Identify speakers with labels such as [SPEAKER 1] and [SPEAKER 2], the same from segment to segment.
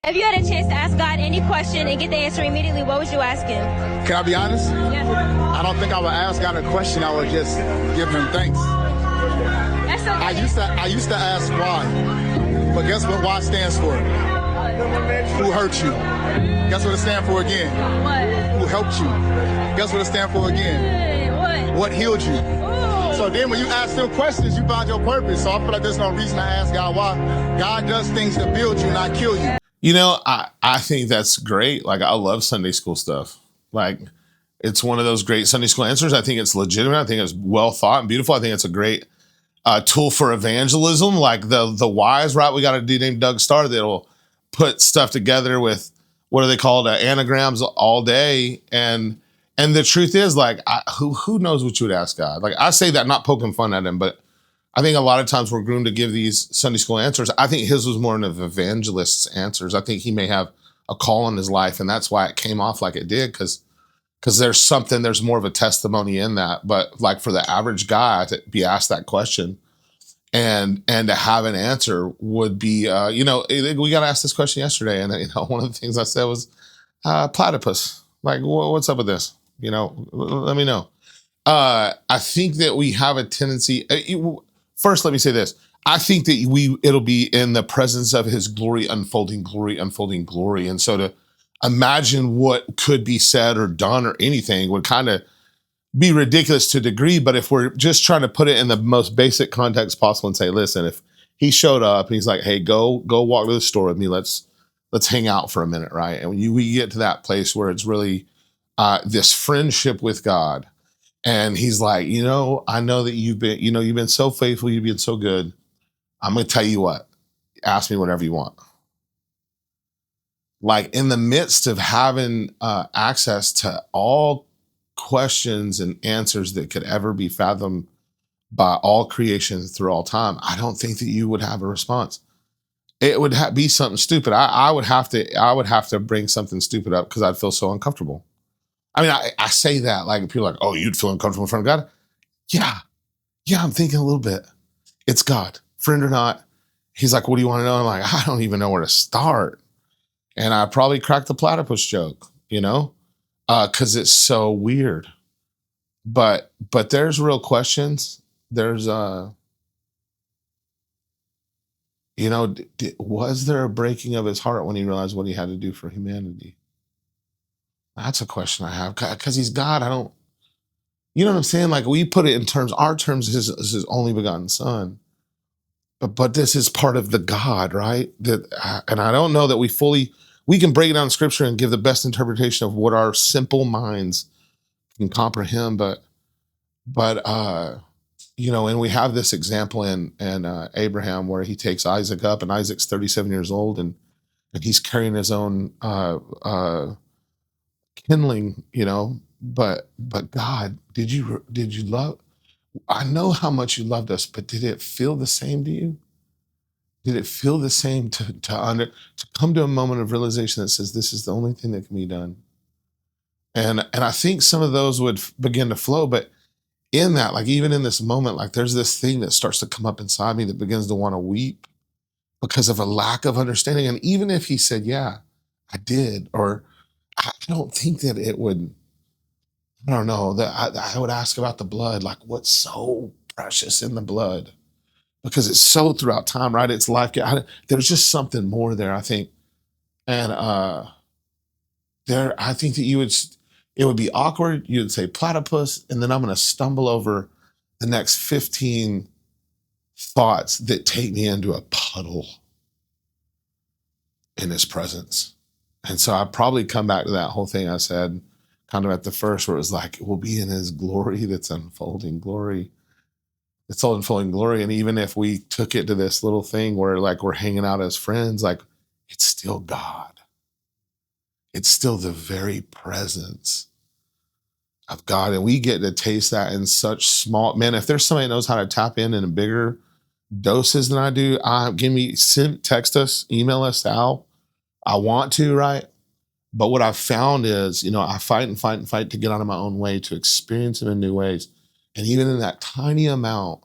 [SPEAKER 1] If you had a chance to ask God any question and get the answer immediately, what would you ask him?
[SPEAKER 2] Can I be honest?
[SPEAKER 1] Yeah.
[SPEAKER 2] I don't think I would ask God a question. I would just give him thanks.
[SPEAKER 1] That's okay.
[SPEAKER 2] I used to ask why, but guess what why stands for? Who hurt you? Guess what it stands for again?
[SPEAKER 1] What?
[SPEAKER 2] Who helped you? Guess what it stands for again?
[SPEAKER 1] What?
[SPEAKER 2] What healed you?
[SPEAKER 1] Ooh.
[SPEAKER 2] So then when you ask them questions, you find your purpose. So I feel like there's no reason to ask God why. God does things to build you, not kill you.
[SPEAKER 3] You know, I think that's great. Like, I love Sunday school stuff. Like, it's one of those great Sunday school answers. I think it's legitimate. I think it's well thought and beautiful. I think it's a great tool for evangelism. Like the wise, right? We got a dude named Doug Starr that'll put stuff together with, what are they called? Anagrams all day. And the truth is, like, who knows what you would ask God? Like, I say that not poking fun at him, but I think a lot of times we're groomed to give these Sunday school answers. I think his was more of evangelist's answers. I think he may have a call in his life, and that's why it came off like it did, because there's more of a testimony in that. But like, for the average guy to be asked that question and to have an answer would be, we got asked this question yesterday, and one of the things I said was platypus. Like, what's up with this? Let me know. I think that we have a tendency. First, let me say this. I think that it'll be in the presence of his glory, unfolding glory, unfolding glory. And so to imagine what could be said or done or anything would kind of be ridiculous to a degree. But if we're just trying to put it in the most basic context possible and say, listen, if he showed up and he's like, hey, go walk to the store with me. Let's hang out for a minute, right? And when we get to that place where it's really this friendship with God, and he's like, I know that you've been so faithful, you've been so good. I'm going to tell you what, ask me whatever you want. Like, in the midst of having access to all questions and answers that could ever be fathomed by all creation through all time, I don't think that you would have a response. It would be something stupid. I would have to bring something stupid up because I'd feel so uncomfortable. I mean, I say that like people are like, oh, you'd feel uncomfortable in front of God? Yeah, I'm thinking a little bit. It's God, friend or not. He's like, what do you want to know? I'm like, I don't even know where to start. And I probably cracked the platypus joke, because it's so weird. But there's real questions. There's, was there a breaking of his heart when he realized what he had to do for humanity? That's a question I have, because he's God. You know what I'm saying? Like, we put it in our terms, his only begotten son. But this is part of the God, right? And I don't know that we can break it down in scripture and give the best interpretation of what our simple minds can comprehend. But and we have this example in Abraham where he takes Isaac up, and Isaac's 37 years old, and he's carrying his own kindling, but God, did you love? I know how much you loved us, but did it feel the same to you? Did it feel the same to come to a moment of realization that says this is the only thing that can be done? And I think some of those would begin to flow, but in that, like, even in this moment, like, there's this thing that starts to come up inside me that begins to want to weep because of a lack of understanding. And even if he said, yeah, I did, or I don't think that it would, I don't know, that I would ask about the blood, like, what's so precious in the blood? Because it's so throughout time, right? It's life. There's just something more there, I think. And I think that it would be awkward. You'd say platypus, and then I'm going to stumble over the next 15 thoughts that take me into a puddle in his presence. And so I probably come back to that whole thing I said kind of at the first, where it was like, we'll be in his glory that's unfolding glory. It's all unfolding glory. And even if we took it to this little thing where, like, we're hanging out as friends, like, it's still God. It's still the very presence of God. And we get to taste that in such small, man, if there's somebody that knows how to tap in bigger doses than I do, text us, email us, Al. I want to, right? But what I've found is, I fight and fight and fight to get out of my own way, to experience him in new ways. And even in that tiny amount,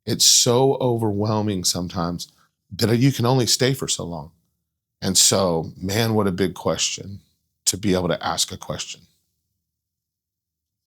[SPEAKER 3] it's so overwhelming sometimes that you can only stay for so long. And so, man, what a big question to be able to ask a question.